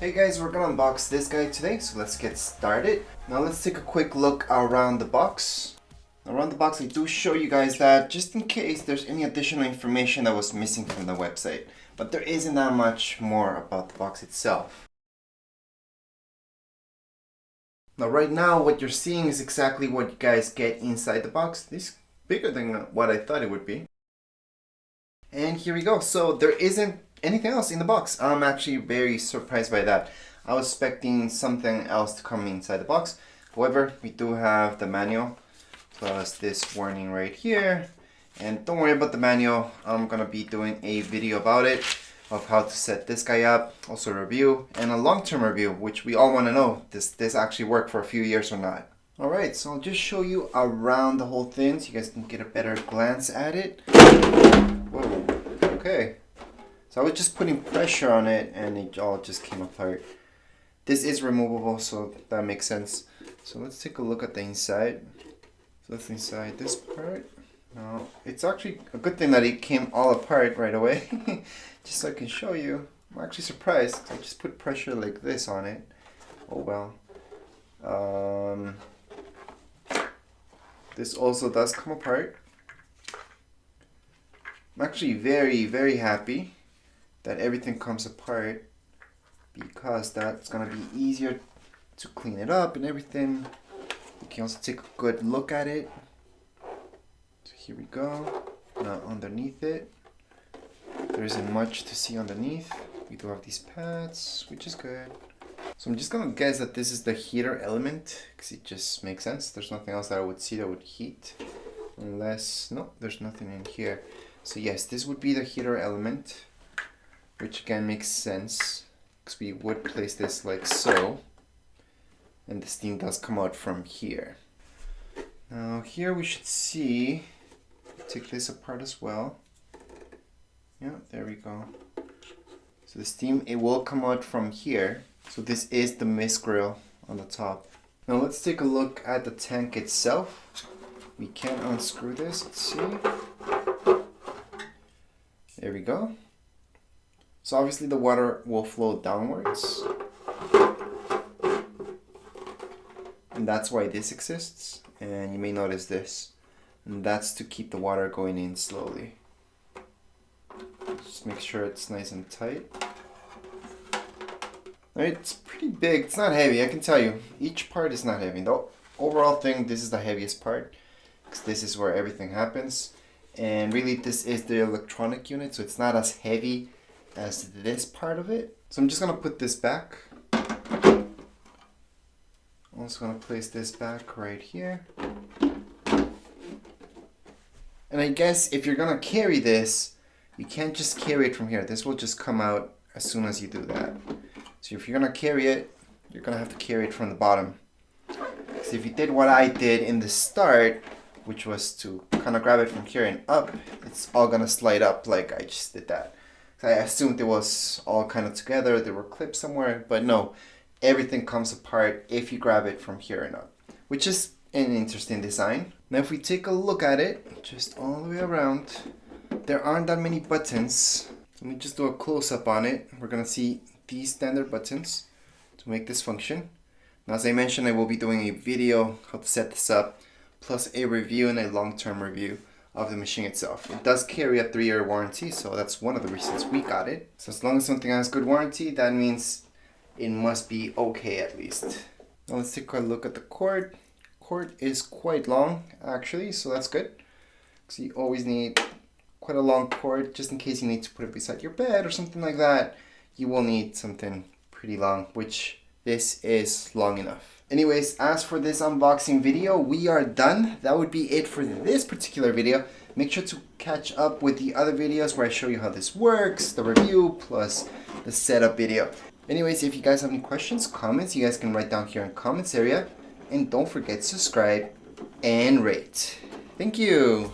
Hey guys, we're gonna unbox this guy today, so let's get started. Now let's take a quick look around the box. Around the box I do show you guys that just in case there's any additional information that was missing from the website. But there isn't that much more about the box itself. Now right now what you're seeing is exactly what you guys get inside the box. This is bigger than what I thought it would be. And here we go. So there isn't anything else in the box. I'm actually very surprised by that. I was expecting something else to come inside the box. However, we do have the manual plus this warning right here. And don't worry about the manual. I'm gonna be doing a video about it, of how to set this guy up, also a review, and a long-term review, which we all want to know, does this actually work for a few years or not. Alright, so I'll just show you around the whole thing so you guys can get a better glance at it. Whoa, okay. So I was just putting pressure on it and it all just came apart. This is removable, so that makes sense. So let's take a look at the inside. So that's inside this part. Now, it's actually a good thing that it came all apart right away. Just so I can show you. I'm actually surprised. I just put pressure like this on it. Oh well. This also does come apart. I'm actually very happy that everything comes apart, because that's gonna be easier to clean it up and everything. You can also take a good look at it. So here we go. Now underneath it, there isn't much to see underneath. We do have these pads, which is good. So I'm just gonna guess that this is the heater element, because it just makes sense. There's nothing else that I would see that would heat, unless, no, there's nothing in here. So yes, this would be the heater element, which again makes sense, because we would place this like so, and the steam does come out from here. Now here we should see, take this apart as well. Yeah, there we go. So the steam, it will come out from here. So this is the mist grill on the top. Now let's take a look at the tank itself. We can unscrew this, let's see. There we go. So obviously the water will flow downwards. And that's why this exists. And you may notice this. And that's to keep the water going in slowly. Just make sure it's nice and tight. Alright, it's pretty big. It's not heavy, I can tell you. Each part is not heavy. The overall thing, this is the heaviest part, because this is where everything happens. And really, this is the electronic unit, so it's not as heavy as this part of it. So I'm just gonna put this back. I'm also gonna place this back right here. And I guess if you're gonna carry this, you can't just carry it from here. This will just come out as soon as you do that. So if you're gonna carry it, you're gonna have to carry it from the bottom. So if you did what I did in the start, which was to kind of grab it from here and up, it's all gonna slide up like I just did that. So I assumed it was all kind of together, there were clips somewhere, but no, everything comes apart if you grab it from here and up, which is an interesting design. Now if we take a look at it, just all the way around, there aren't that many buttons. Let me just do a close-up on it. We're gonna see these standard buttons to make this function. Now as I mentioned, I will be doing a video how to set this up, plus a review and a long-term review of the machine itself. It does carry a 3-year warranty, so that's one of the reasons we got it. So as long as something has good warranty, that means it must be okay at least. Now let's take a look at the cord. Cord is quite long actually, so that's good. So you always need quite a long cord, just in case you need to put it beside your bed or something like that. You will need something pretty long, which this is long enough. Anyways, as for this unboxing video, we are done. That would be it for this particular video. Make sure to catch up with the other videos where I show you how this works, the review, plus the setup video. Anyways, if you guys have any questions, comments, you guys can write down here in the comments area. And don't forget to subscribe and rate. Thank you.